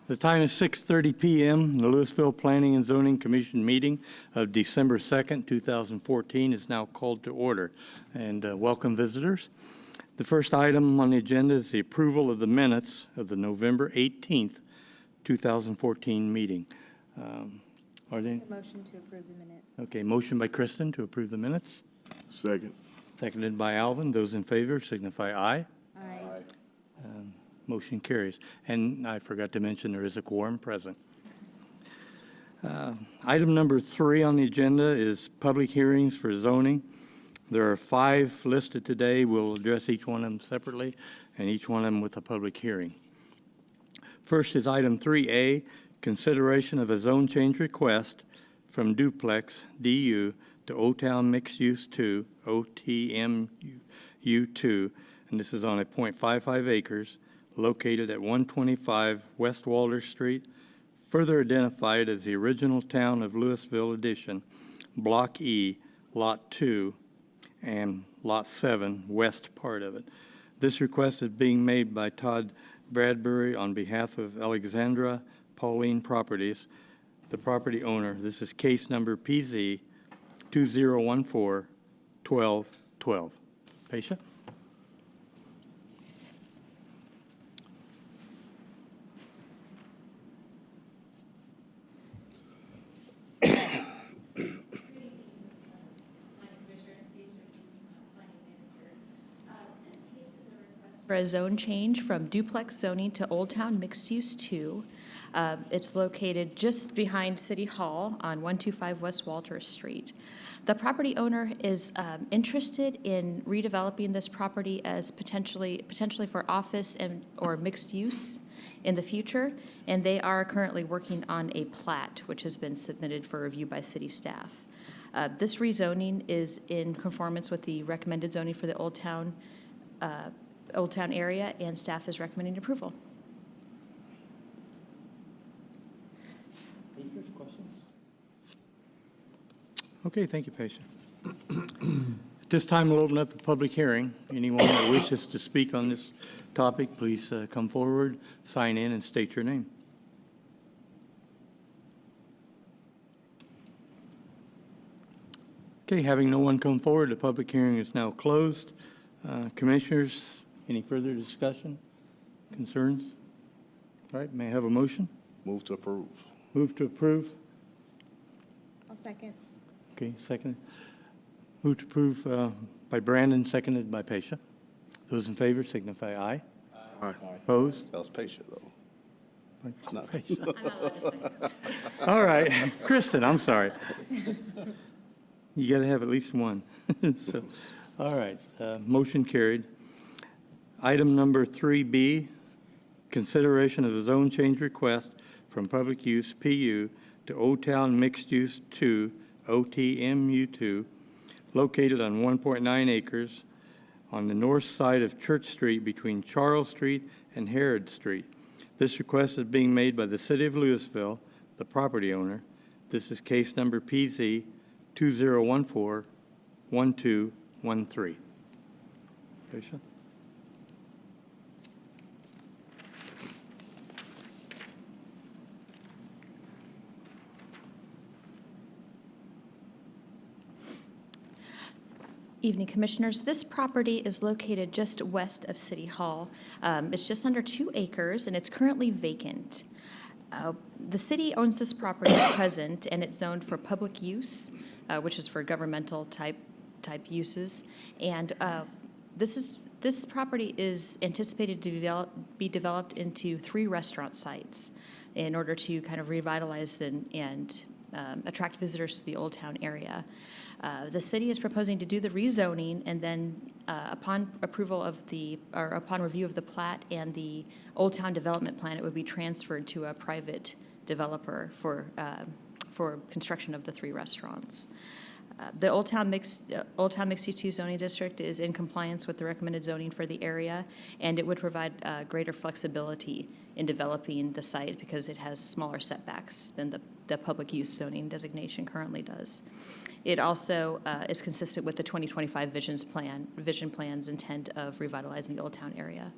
The time is 6:30 p.m. The Louisville Planning and Zoning Commission meeting of December 2nd, 2014 is now called to order. And welcome visitors. The first item on the agenda is the approval of the minutes of the November 18th, 2014 meeting. Are they? Motion to approve the minutes. Okay, motion by Kristen to approve the minutes. Second. Seconded by Alvin. Those in favor signify aye. Aye. Motion carries. And I forgot to mention there is a quorum present. Item number 3 on the agenda is public hearings for zoning. There are 5 listed today. We'll address each one of them separately and each one of them with a public hearing. First is item 3A, consideration of a zone change request from duplex DU to O-Town Mixed Use 2, OTMU2, and this is on a 0.55 acres located at 125 West Walter Street, further identified as the original Town of Louisville addition, Block E, Lot 2, and Lot 7, west part of it. This request is being made by Todd Bradbury on behalf of Alexandra Pauline Properties, the property owner. This is case number PZ 2014-1212. Patient? For a zone change from duplex zoning to Old Town Mixed Use 2. It's located just behind City Hall on 125 West Walter Street. The property owner is interested in redeveloping this property as potentially for office and or mixed use in the future, and they are currently working on a plat which has been submitted for review by city staff. This rezoning is in conformance with the recommended zoning for the Old Town area, and staff is recommending approval. Questions? Okay, thank you, patient. At this time, we'll open up the public hearing. Anyone that wishes to speak on this topic, please come forward, sign in, and state your name. Okay, having no one come forward, the public hearing is now closed. Commissioners, any further discussion, concerns? All right, may I have a motion? Move to approve. Move to approve. I'll second. Okay, second. Move to approve by Brandon, seconded by Pasha. Those in favor signify aye. Aye. Opposed? That was patient, though. It's not Pasha. I'm not allowed to second. All right, Kristen, I'm sorry. You got to have at least one. So, all right, motion carried. Item number 3B, consideration of a zone change request from public use PU to O-Town Mixed Use 2, OTMU2, located on 1.9 acres on the north side of Church Street between Charles Street and Herod Street. This request is being made by the City of Louisville, the property owner. This is case number PZ 2014-1213. Patient? Evening, Commissioners. This property is located just west of City Hall. It's just under 2 acres, and it's currently vacant. The city owns this property at present, and it's zoned for public use, which is for governmental type uses. And this property is anticipated to be developed into 3 restaurant sites in order to kind of revitalize and attract visitors to the Old Town area. The city is proposing to do the rezoning, and then upon approval of upon review of the plat and the Old Town development plan, it would be transferred to a private developer for construction of the 3 restaurants. The Old Town Mixed Use 2 zoning district is in compliance with the recommended zoning for the area, and it would provide greater flexibility in developing the site because it has smaller setbacks than the public use zoning designation currently does. It also is consistent with the 2025 vision plan's intent of revitalizing the Old Town area.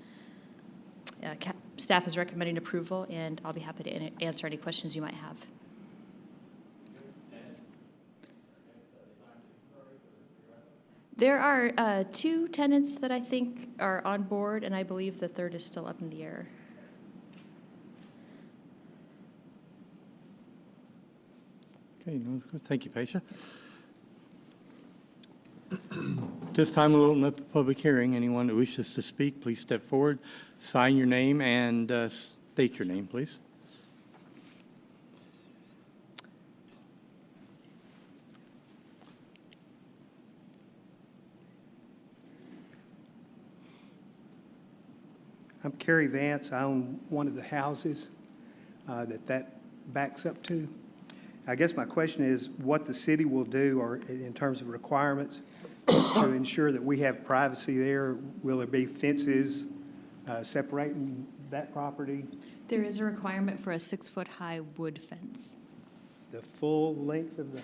Staff is recommending approval, and I'll be happy to answer any questions you might have. There are 2 tenants that I think are on board, and I believe the third is still up in the air. Okay, no, that's good. Thank you, Paisha. This time we'll open up the public hearing. Anyone that wishes to speak, please step forward, sign your name, and state your name, please. I'm Kerry Vance. I own one of the houses that backs up to. I guess my question is what the city will do, or in terms of requirements, to ensure that we have privacy there. Will there be fences separating that property, There is a requirement for a 6-foot-high wood fence. the full length of the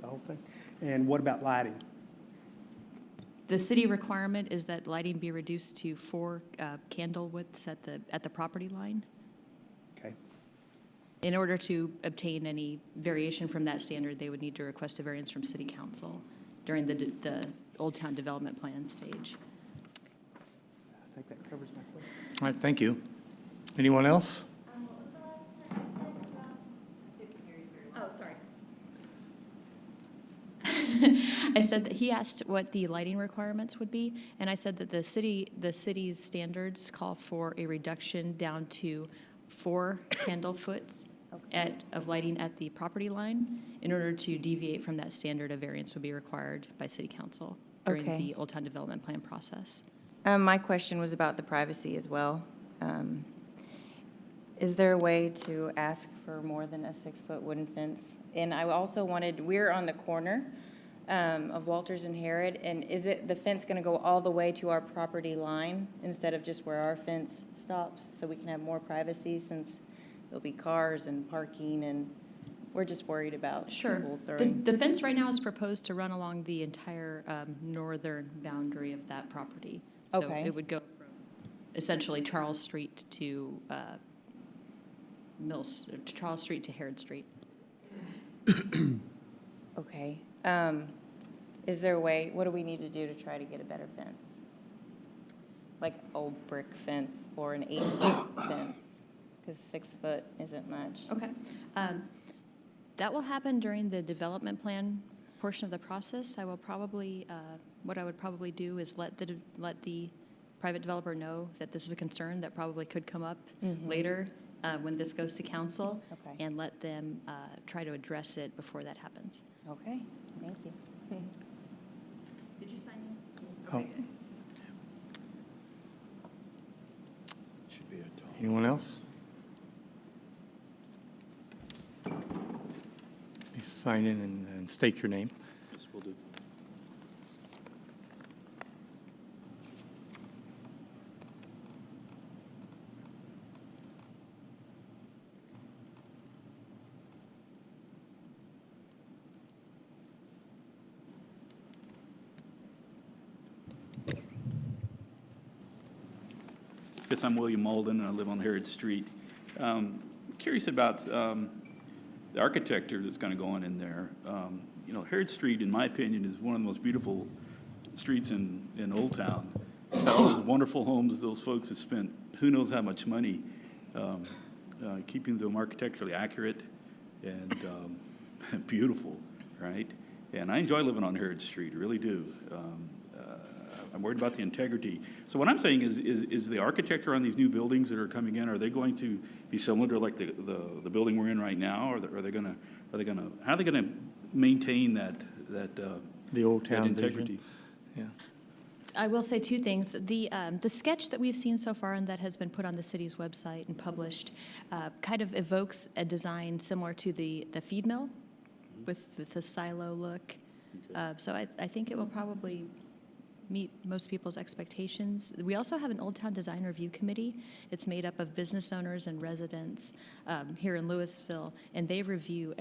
whole thing? And what about lighting? The city requirement is that lighting be reduced to 4 candle widths at the property line. Okay. In order to obtain any variation from that standard, they would need to request a variance from city council during the Old Town Development Plan stage. I think that covers my question. All right, thank you. Anyone else? Oh, sorry. I said that he asked what the lighting requirements would be, and I said that the city's standards call for a reduction down to 4 candle foots of lighting at the property line. In order to deviate from that standard, a variance would be required by city council during Okay. the Old Town Development Plan process. My question was about the privacy as well. Is there a way to ask for more than a 6-foot wooden fence? And I also wanted, we're on the corner of Walters and Harrod, and is the fence going to go all the way to our property line instead of just where our fence stops, so we can have more privacy, since there'll be cars and parking, and we're just worried about Sure. people throwing. The fence right now is proposed to run along the entire northern boundary of that property. So Okay. it would go from essentially Charles Street to Charles Street to Harrod Street. Okay. Is there a way, what do we need to do to try to get a better fence? Like old brick fence or an 8-foot fence? Because 6 foot isn't much. Okay. That will happen during the development plan portion of the process. I will probably, what I would probably do is let the private developer know that this is a concern that probably could come up later when this goes to council, Okay. and let them try to address it before that happens. Okay, thank you. Did you sign in? Oh. Anyone else? Please sign in and state your name. Yes, will do. Yes, I'm William Malden, and I live on Harrod Street. Curious about the architecture that's going to go on in there. You know, Harrod Street, in my opinion, is one of the most beautiful streets in Old Town. All those wonderful homes, those folks have spent who knows how much money keeping them architecturally accurate and beautiful, right? And I enjoy living on Harrod Street, I really do. I'm worried about the integrity. So what I'm saying is the architecture on these new buildings that are coming in, are they going to be similar to like the building we're in right now, or are they gonna how are they gonna maintain that The Old that Town integrity? vision. Yeah. I will say 2 things. The sketch that we've seen so far and that has been put on the city's website and published kind of evokes a design similar to the feed mill with the silo look. So I think it will probably meet most people's expectations. We also have an Old Town Design Review Committee. It's made up of business owners and residents here in Lewisville, and they review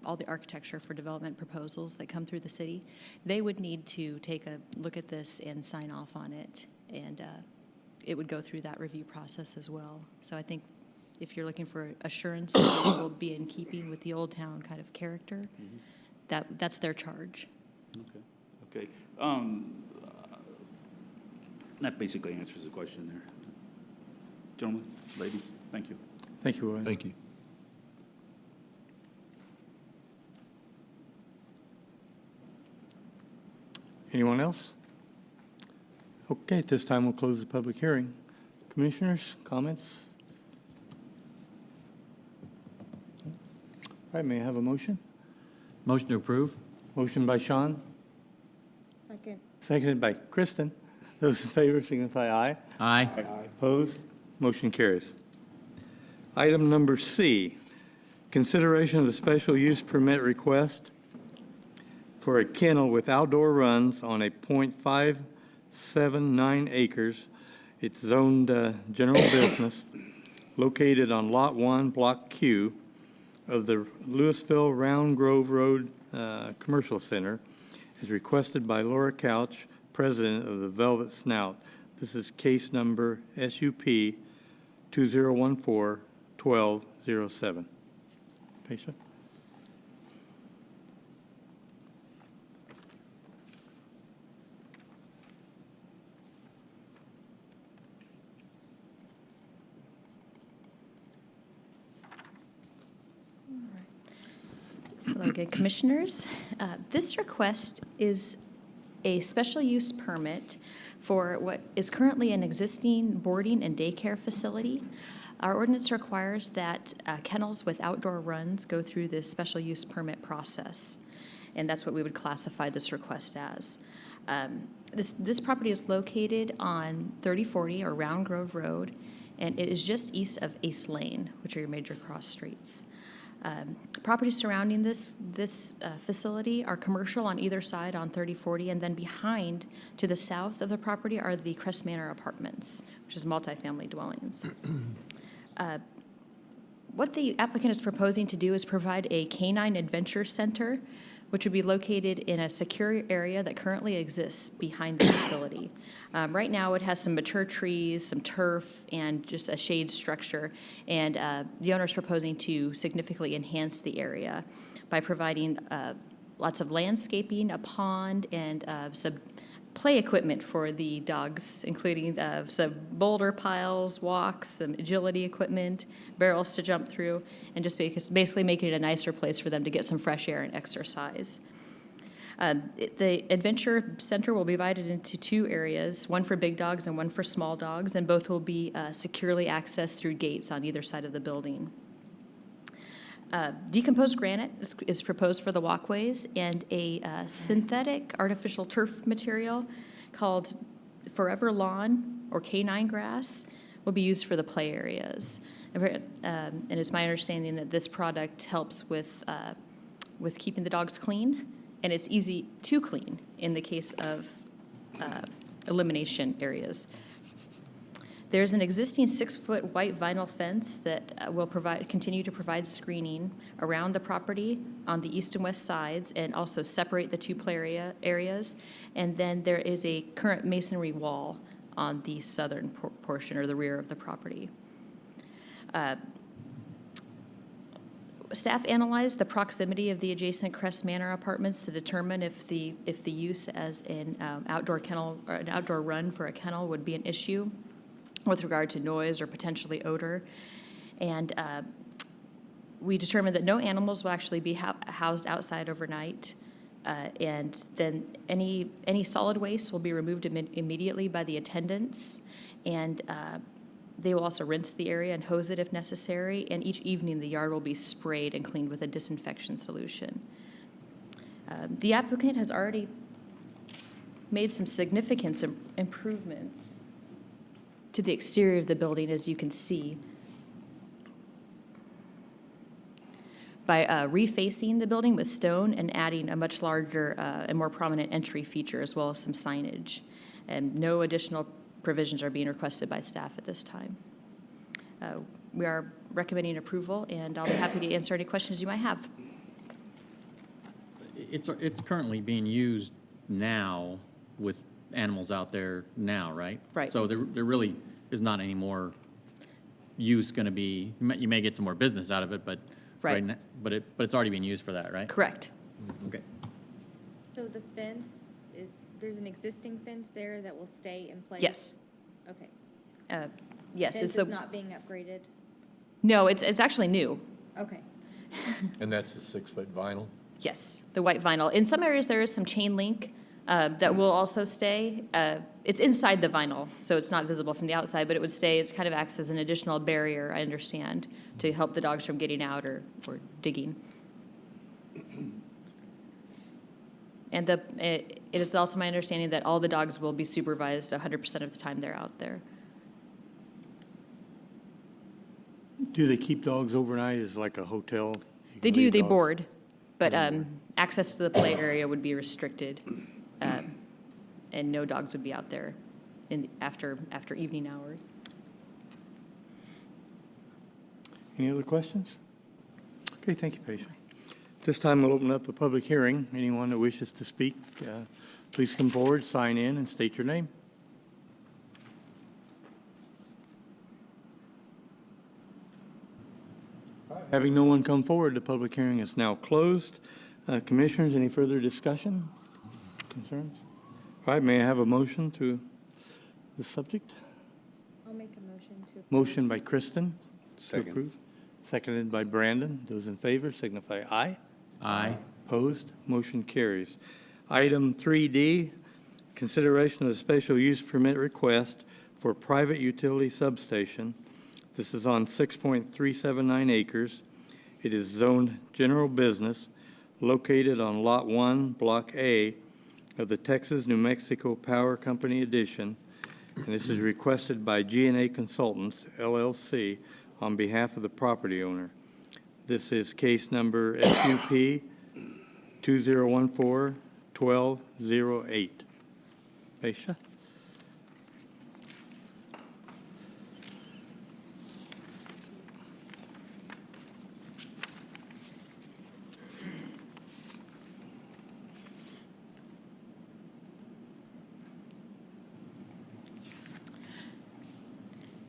all the architecture for development proposals that come through the city. They would need to take a look at this and sign off on it, and it would go through that review process as well. So I think if you're looking for assurance that this will be in keeping with the Old Town kind of character, that's their charge. Okay. That basically answers the question there. Gentlemen, ladies, thank you. Thank you, Roy. Thank you. Anyone else? Okay, at this time, we'll close the public hearing. Commissioners, comments? All right, may I have a motion? Motion to approve? Motion by Sean, Second. seconded by Kristen. Those in favor signify aye. Aye. Opposed? Motion carries. Item number C, consideration of the special use permit request for a kennel with outdoor runs on a .579 acres. It's zoned general business, located on Lot 1, Block Q of the Lewisville Round Grove Road Commercial Center, is requested by Laura Couch, president of the Velvet Snout. This is case number SUP 2014-1207. Patient? Hello again, Commissioners. This request is a special use permit for what is currently an existing boarding and daycare facility. Our ordinance requires that kennels with outdoor runs go through this special use permit process, and that's what we would classify this request as. This property is located on 3040 or Round Grove Road, and it is just east of Ace Lane, which are your major cross streets. Properties surrounding this facility are commercial on either side on 3040, and then behind, to the south of the property, are the Crest Manor Apartments, which is multifamily dwellings. What the applicant is proposing to do is provide a canine adventure center, which would be located in a secure area that currently exists behind the facility. Right now, it has some mature trees, some turf, and just a shade structure, and the owner is proposing to significantly enhance the area by providing lots of landscaping, a pond, and some play equipment for the dogs, including some boulder piles, walks, some agility equipment, barrels to jump through, and just basically making it a nicer place for them to get some fresh air and exercise. The Adventure Center will be divided into two areas, one for big dogs and one for small dogs, and both will be securely accessed through gates on either side of the building. Decomposed granite is proposed for the walkways, and a synthetic artificial turf material called Forever Lawn or canine grass will be used for the play areas. And it's my understanding that this product helps with keeping the dogs clean, and it's easy to clean in the case of elimination areas. There's an existing 6-foot white vinyl fence that will continue to provide screening around the property on the east and west sides, and also separate the two play areas. And then there is a current masonry wall on the southern portion or the rear of the property. Staff analyzed the proximity of the adjacent Crest Manor Apartments to determine if the use as an outdoor kennel or an outdoor run for a kennel would be an issue with regard to noise or potentially odor. And we determined that no animals will actually be housed outside overnight. And then any solid waste will be removed immediately by the attendants. And they will also rinse the area and hose it if necessary. And each evening, the yard will be sprayed and cleaned with a disinfection solution. The applicant has already made some significant improvements to the exterior of the building, as you can see, by refacing the building with stone and adding a much larger and more prominent entry feature, as well as some signage. And no additional provisions are being requested by staff at this time. We are recommending approval, and I'll be happy to answer any questions you might have. It's currently being used now with animals out there now, right? Right. So there really is not any more use going to be, you may get some more business out of it, but Right. but it's already being used for that, right? Correct. Okay. So the fence, there's an existing fence there that will stay in place? Yes. Okay. Yes, Fence it's the, is not being upgraded? no, it's actually new. Okay. And that's the 6-foot vinyl? Yes, the white vinyl. In some areas, there is some chain link that will also stay. It's inside the vinyl, so it's not visible from the outside, but it would stay. It kind of acts as an additional barrier, I understand, to help the dogs from getting out or digging. And it is also my understanding that all the dogs will be supervised 100% of the time they're out there. Do they keep dogs overnight as like a hotel? You They can do, leave they dogs? board, but access to the play area would be restricted, and no dogs would be out there after evening hours. Any other questions? Okay, thank you, Paige. This time we'll open up a public hearing. Anyone that wishes to speak, please come forward, sign in, and state your name. Having no one come forward, the public hearing is now closed. Commissioners, any further discussion, concerns? All right, may I have a motion to the subject? I'll make a motion to. Motion by Kristen to Second. approve, seconded by Brandon. Those in favor signify aye. Aye. Opposed? Motion carries. Item 3D, consideration of a special use permit request for private utility substation. This is on 6.379 acres. It is zoned general business, located on Lot 1, Block A of the Texas New Mexico Power Company Edition. And this is requested by G&A Consultants, LLC, on behalf of the property owner. This is case number SUP 2014-1208. Aisha?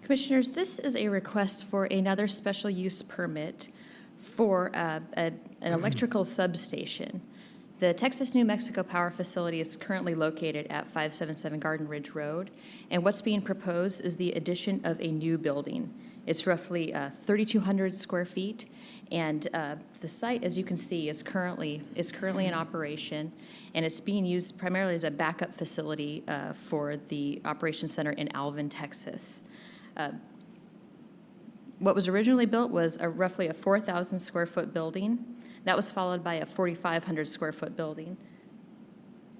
Commissioners, this is a request for another special use permit for an electrical substation. The Texas New Mexico Power Facility is currently located at 577 Garden Ridge Road, and what's being proposed is the addition of a new building. It's roughly 3,200 square feet, and the site, as you can see, is currently in operation, and it's being used primarily as a backup facility for the operations center in Alvin, Texas. What was originally built was roughly a 4,000 square foot building. That was followed by a 4,500 square foot building.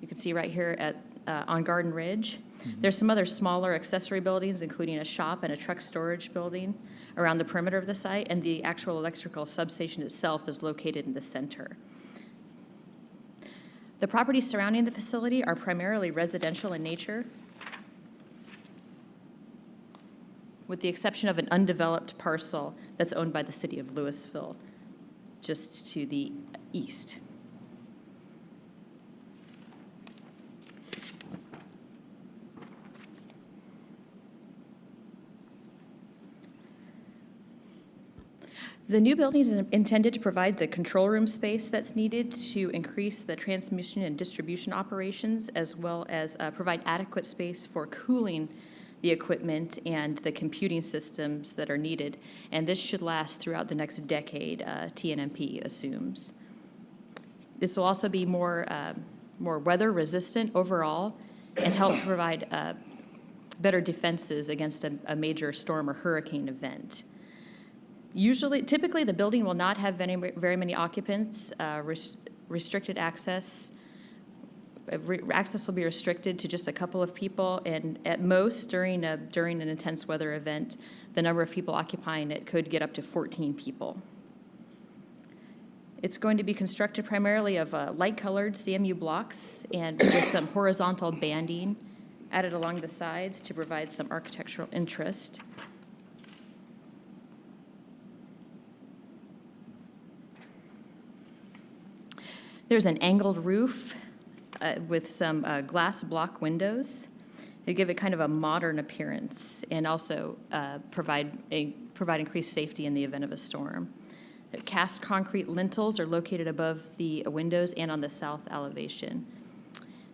You can see right here on Garden Ridge. There's some other smaller accessory buildings, including a shop and a truck storage building around the perimeter of the site, and the actual electrical substation itself is located in the center. The properties surrounding the facility are primarily residential in nature, with the exception of an undeveloped parcel that's owned by the city of Lewisville, just to the east. The new building is intended to provide the control room space that's needed to increase the transmission and distribution operations, as well as provide adequate space for cooling the equipment and the computing systems that are needed. And this should last throughout the next decade, TNMP assumes. This will also be more weather resistant overall and help provide better defenses against a major storm or hurricane event. Typically, the building will not have very many occupants. Restricted access. Access will be restricted to just a couple of people, and at most, during an intense weather event, the number of people occupying it could get up to 14 people. It's going to be constructed primarily of light-colored CMU blocks and with some horizontal banding added along the sides to provide some architectural interest. There's an angled roof with some glass block windows. They give it kind of a modern appearance and also provide increased safety in the event of a storm. Cast concrete lintels are located above the windows and on the south elevation.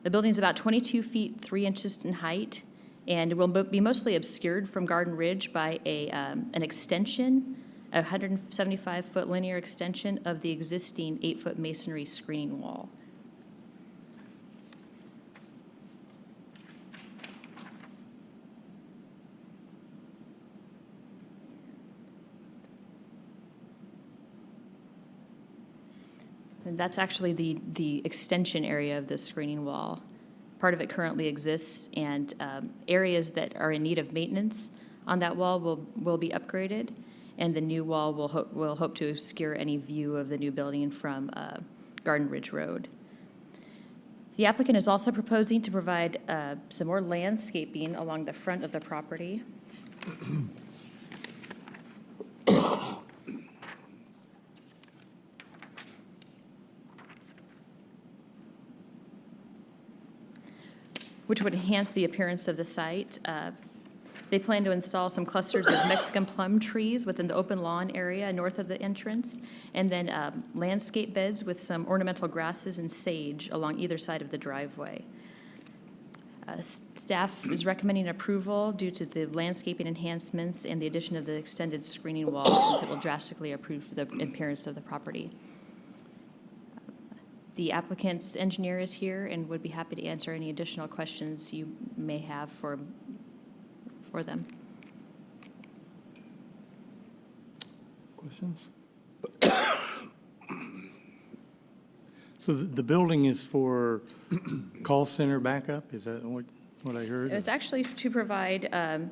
The building is about 22 feet 3 inches in height, and it will be mostly obscured from Garden Ridge by an extension, a 175-foot linear extension of the existing 8-foot masonry screening wall. And that's actually the extension area of the screening wall. Part of it currently exists, and areas that are in need of maintenance on that wall will be upgraded, and the new wall will hope to obscure any view of the new building from Garden Ridge Road. The applicant is also proposing to provide some more landscaping along the front of the property. Which would enhance the appearance of the site. They plan to install some clusters of Mexican plum trees within the open lawn area north of the entrance, and then landscape beds with some ornamental grasses and sage along either side of the driveway. Staff is recommending approval due to the landscaping enhancements and the addition of the extended screening wall, since it will drastically improve the appearance of the property. The applicant's engineer is here and would be happy to answer any additional questions you may have for them. Questions? So the building is for call center backup? Is that what I heard? It's actually to provide,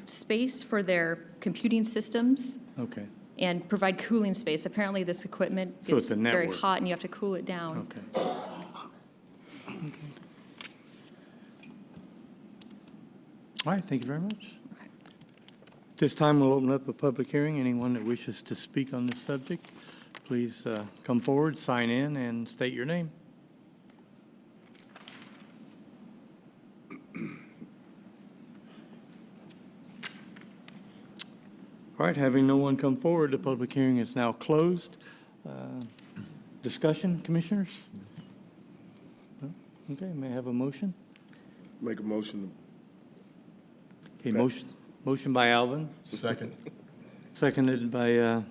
space for their computing systems Okay, and provide cooling space. Apparently, this equipment So it's gets a very network. hot and you have to cool it down. okay. All right, thank you very much. Okay. This time, we'll open up a public hearing. Anyone that wishes to speak on this subject, please come forward, sign in, and state your name. All right, having no one come forward, the public hearing is now closed. Discussion, commissioners? No? Okay, may I have a motion? Make a motion. Okay, motion by Alvin, Second. seconded by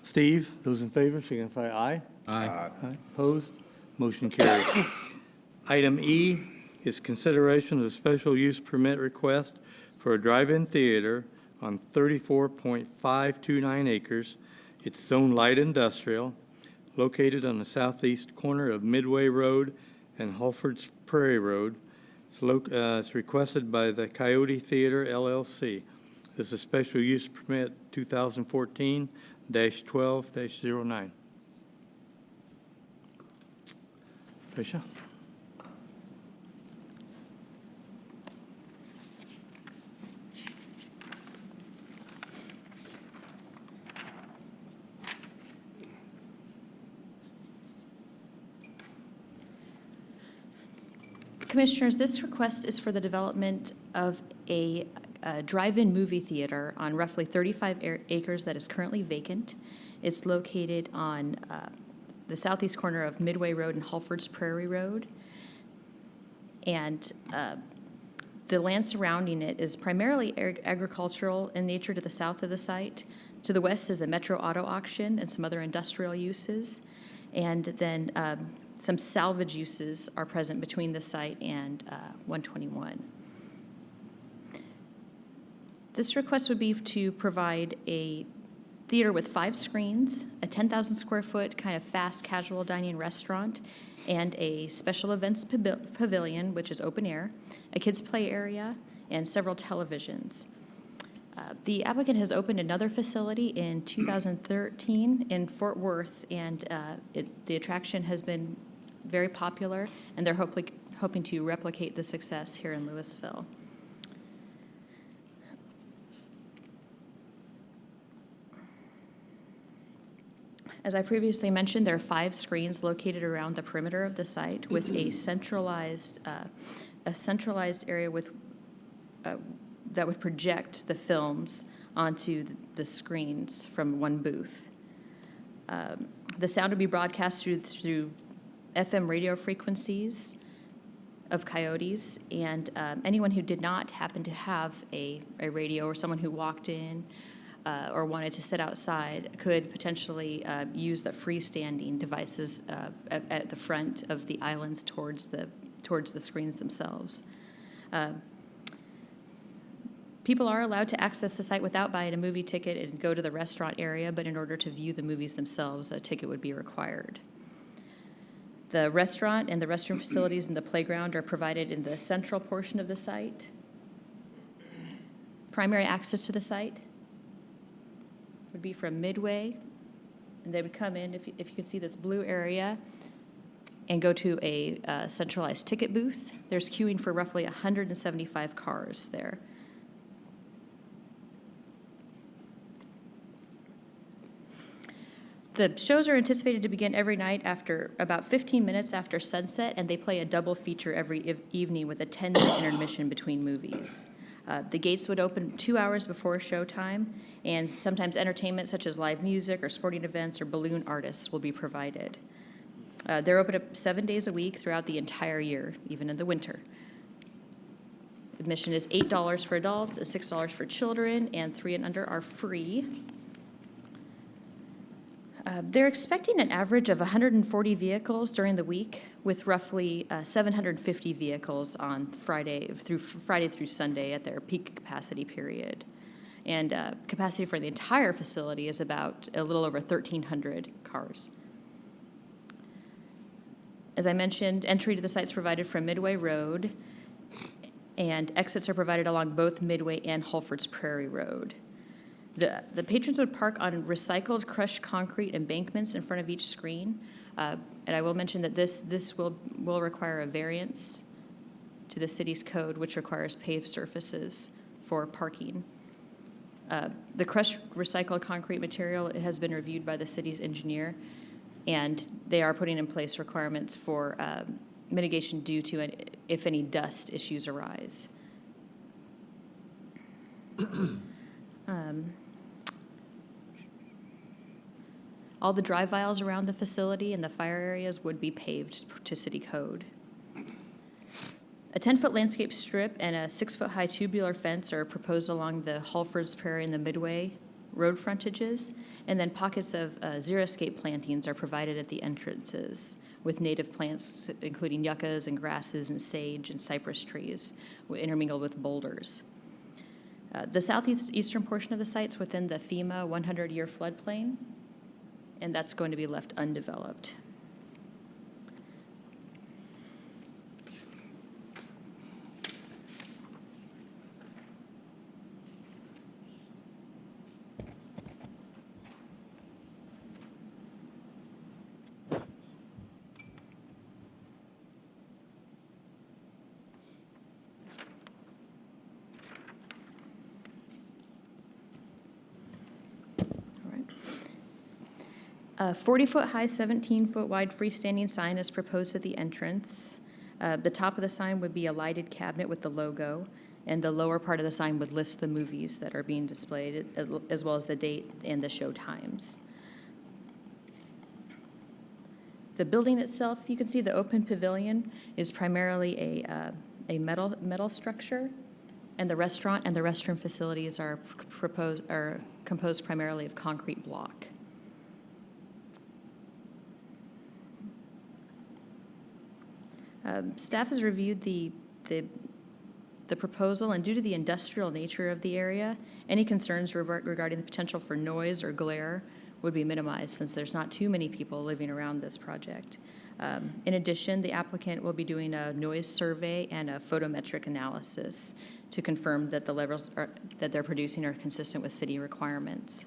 Steve. Those in favor signify aye. Aye. Aye. Opposed? Motion carries. Item E is consideration of a special use permit request for a drive-in theater on 34.529 acres. It's zone light industrial, located on the southeast corner of Midway Road and Halford's Prairie Road. It's requested by the Coyote Theater LLC. This is special use permit 2014-12-09. Tricia? Commissioners, this request is for the development of a drive-in movie theater on roughly 35 acres that is currently vacant. It's located on the southeast corner of Midway Road and Halford's Prairie Road. And the land surrounding it is primarily agricultural in nature to the south of the site. To the west is the Metro Auto Auction and some other industrial uses. And then some salvage uses are present between the site and 121. This request would be to provide a theater with 5 screens, a 10,000 square foot kind of fast casual dining restaurant, and a special events pavilion, which is open air, a kids play area, and several televisions. The applicant has opened another facility in 2013 in Fort Worth, and the attraction has been very popular, and they're hoping to replicate the success here in Lewisville. As I previously mentioned, there are 5 screens located around the perimeter of the site with a centralized a centralized area with, that would project the films onto the screens from one booth. The sound would be broadcast through FM radio frequencies of Coyotes, and anyone who did not happen to have a radio, or someone who walked in or wanted to sit outside, could potentially use the freestanding devices at the front of the islands towards the screens themselves. People are allowed to access the site without buying a movie ticket and go to the restaurant area, but in order to view the movies themselves, a ticket would be required. The restaurant and the restroom facilities and the playground are provided in the central portion of the site. Primary access to the site would be from Midway, and they would come in, if you can see this blue area, and go to a centralized ticket booth. There's queuing for roughly 175 cars there. The shows are anticipated to begin every night after about 15 minutes after sunset, and they play a double feature every evening with a 10-minute intermission between movies. The gates would open 2 hours before showtime, and sometimes entertainment such as live music or sporting events or balloon artists will be provided. They're open 7 days a week throughout the entire year, even in the winter. Admission is $8 for adults, and $6 for children, and 3 and under are free. They're expecting an average of 140 vehicles during the week, with roughly 750 vehicles on Friday through Sunday at their peak capacity period. And capacity for the entire facility is about a little over 1,300 cars. As I mentioned, entry to the site is provided from Midway Road, and exits are provided along both Midway and Holford's Prairie Road. The patrons would park on recycled crushed concrete embankments in front of each screen. And I will mention that this will require a variance to the city's code, which requires paved surfaces for parking. The crushed recycled concrete material has been reviewed by the city's engineer, and they are putting in place requirements for mitigation due to if any dust issues arise. All the drive aisles around the facility and the fire areas would be paved to city code. A 10-foot landscape strip and a 6-foot-high tubular fence are proposed along the Holford's Prairie and the Midway road frontages, and then pockets of xeriscape plantings are provided at the entrances with native plants, including yuccas and grasses and sage and cypress trees, intermingled with boulders. The southeastern portion of the site's within the FEMA 100-year floodplain, and that's going to be left undeveloped. A 40-foot-high, 17-foot-wide freestanding sign is proposed at the entrance. The top of the sign would be a lighted cabinet with the logo, and the lower part of the sign would list the movies that are being displayed, as well as the date and the show times. The building itself, you can see the open pavilion is primarily a metal structure, and the restaurant and the restroom facilities are composed primarily of concrete block. Staff has reviewed the proposal, and due to the industrial nature of the area, any concerns regarding the potential for noise or glare would be minimized, since there's not too many people living around this project. In addition, the applicant will be doing a noise survey and a photometric analysis to confirm that the levels that they're producing are consistent with city requirements.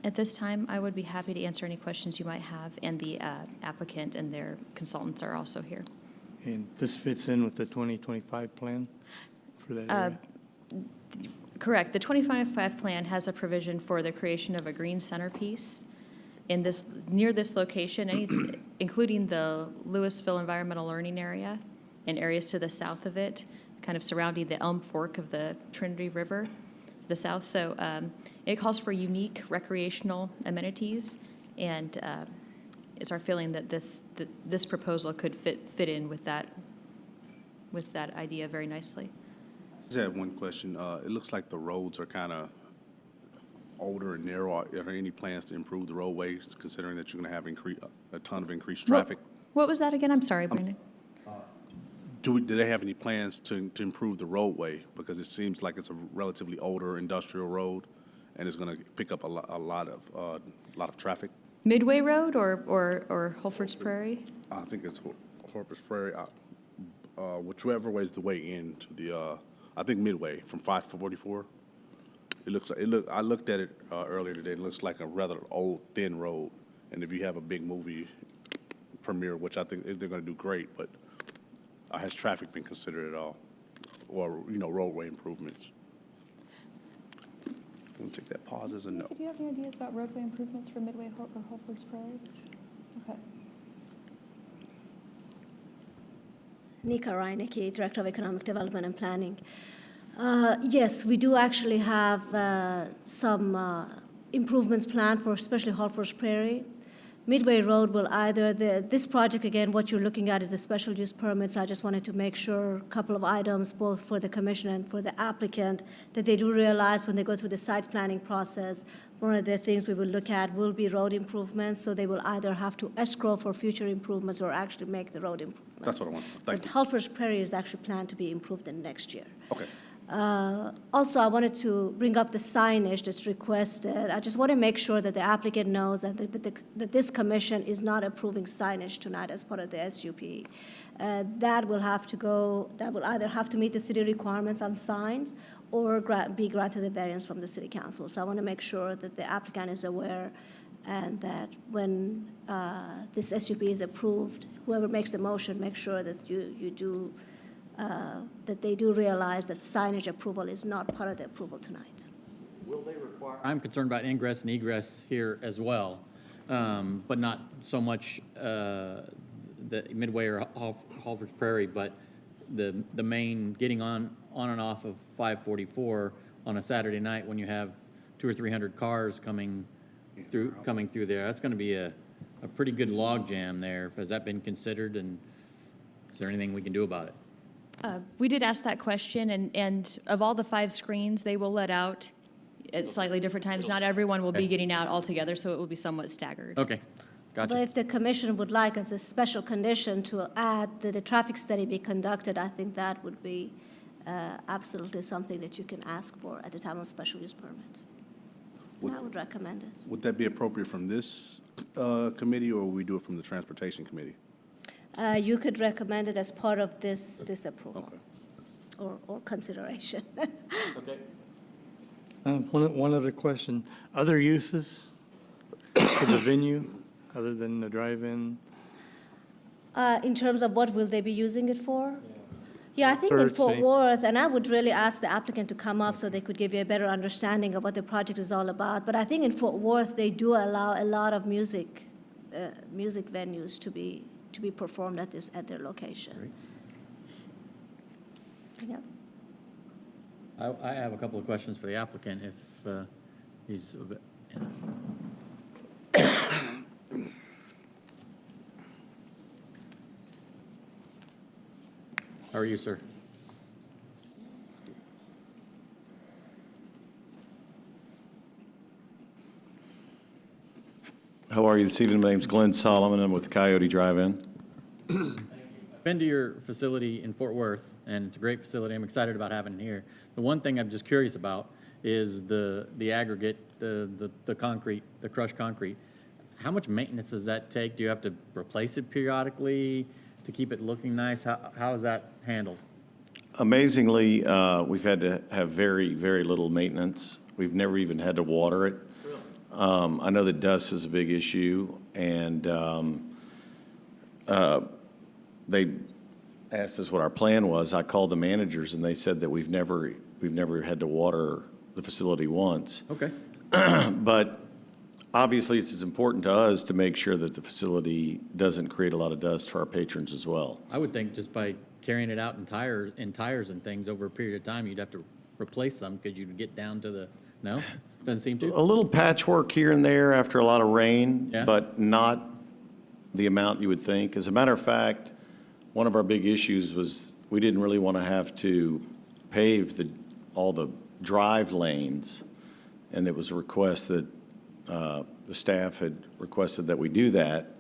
At this time, I would be happy to answer any questions you might have, and the applicant and their consultants are also here. And this fits in with the 2025 plan for that area? Correct. The 2025 plan has a provision for the creation of a green centerpiece near this location, including the Lewisville Environmental Learning Area and areas to the south of it, kind of surrounding the Elm Fork of the Trinity River to the south. So it calls for unique recreational amenities, and it's our feeling that this proposal could fit in with that idea very nicely. I just had one question. It looks like the roads are kind of older and narrow. Are there any plans to improve the roadways, considering that you're going to have a ton of increased traffic? What was that again? I'm sorry, Brandon. Do they have any plans to improve the roadway? Because it seems like it's a relatively older industrial road, and it's going to pick up a lot of traffic. Midway Road or Holford's Prairie? I think it's Harper's Prairie, whichever way is the way into the, I think Midway from 544. I looked at it earlier today. It looks like a rather old, thin road. And if you have a big movie premiere, which I think they're going to do great, but has traffic been considered at all? Or, roadway improvements? We'll take that pause as a no. Do you have any ideas about roadway improvements for Midway or Holford's Prairie? Okay. Nika Reinecke, Director of Economic Development and Planning. Yes, we do actually have some improvements planned for especially Holford's Prairie. Midway Road will this project, again, what you're looking at is the special use permits. I just wanted to make sure a couple of items, both for the commission and for the applicant, that they do realize when they go through the site planning process, one of the things we will look at will be road improvements, so they will either have to escrow for future improvements or actually make the road improvements. That's what I want. Thank you. Holford's Prairie is actually planned to be improved in next year. Okay. Also, I wanted to bring up the signage that's requested. I just want to make sure that the applicant knows that this commission is not approving signage tonight as part of the SUP. That will either have to meet the city requirements on signs or be granted a variance from the city council. So I want to make sure that the applicant is aware and that when this SUP is approved, whoever makes the motion, make sure that that they do realize that signage approval is not part of the approval tonight. Will they require? I'm concerned about ingress and egress here as well, but not so much the Midway or Holford's Prairie, but the main getting on and off of 544 on a Saturday night when you have 200 or 300 cars coming through there. That's going to be a pretty good log jam there. Has that been considered, and is there anything we can do about it? We did ask that question, and of all the 5 screens, they will let out at slightly different times. Not everyone will be getting out altogether, so it will be somewhat staggered. Okay, gotcha. But if the commission would like as a special condition to add that the traffic study be conducted, I think that would be absolutely something that you can ask for at the time of special use permit. And I would recommend it. Would that be appropriate from this committee, or would we do it from the Transportation Committee? You could recommend it as part of this approval. Okay. Or consideration. Okay. One other question. Other uses for the venue other than the drive-in? In terms of what will they be using it for? Yeah, I think in Third, Fort say. Worth, and I would really ask the applicant to come up so they could give you a better understanding of what the project is all about. But I think in Fort Worth, they do allow a lot of music venues to be performed at their location. Great. Anything else? I have a couple of questions for the applicant if he's. How are you, sir? How are you this evening? My name's Glenn Solomon. I'm with Coyote DriveIn. I've been to your facility in Fort Worth, and it's a great facility. I'm excited about having it here. The one thing I'm just curious about is the aggregate, the concrete, the crushed concrete. How much maintenance does that take? Do you have to replace it periodically to keep it looking nice? How is that handled? Amazingly, we've had to have very, very little maintenance. We've never even had to water it. I know that dust is a big issue, and they asked us what our plan was. I called the managers, and they said that we've never had to water the facility once. Okay. But obviously, it's important to us to make sure that the facility doesn't create a lot of dust for our patrons as well. I would think just by carrying it out in tires and things over a period of time, you'd have to replace some because you'd get down to the, no? Doesn't seem to? A little patchwork here and there after a lot of rain, Yeah. but not the amount you would think. As a matter of fact, one of our big issues was we didn't really want to have to pave all the drive lanes, and it was a request that the staff had requested that we do that.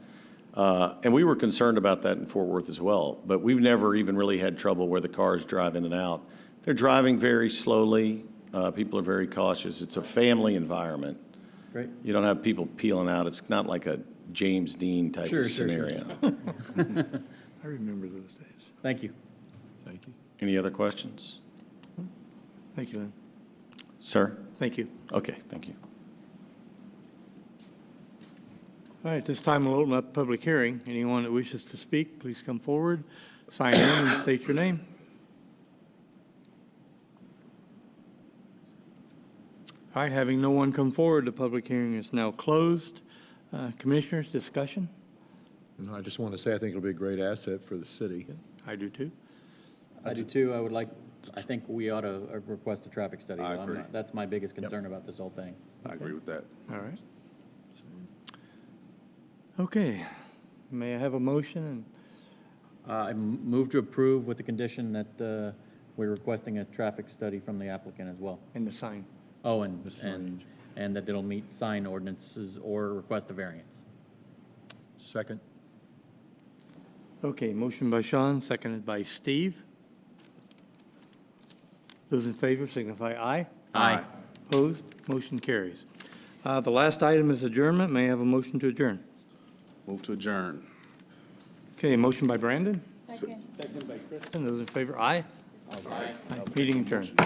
And we were concerned about that in Fort Worth as well, but we've never even really had trouble where the cars drive in and out. They're driving very slowly. People are very cautious. It's a family environment. Great. You don't have people peeling out. It's not like a James Dean type Sure, of sure, sure. scenario. I remember those days. Thank you. Thank you. Any other questions? Thank you, Lynn. Sir? Thank you. Okay, thank you. All right, this time we'll open up the public hearing. Anyone that wishes to speak, please come forward, sign in, and state your name. All right, having no one come forward, the public hearing is now closed. Commissioners, discussion? No, I just want to say, I think it'll be a great asset for the city. I do too. I do too. I think we ought to request a traffic study. I though. agree. That's my biggest concern about this whole thing. I agree with that. All right. Okay, may I have a motion? I move to approve with the condition that we're requesting a traffic study from the applicant as well. And the sign. Oh, and that it'll meet sign ordinances or request a variance. Second? Okay, motion by Sean, seconded by Steve. Those in favor signify aye. Aye. Opposed? Motion carries. The last item is adjournment. May I have a motion to adjourn? Move to adjourn. Okay, motion by Brandon. Second. Seconded by Kristen. Those in favor, aye. Aye. Meeting adjourned.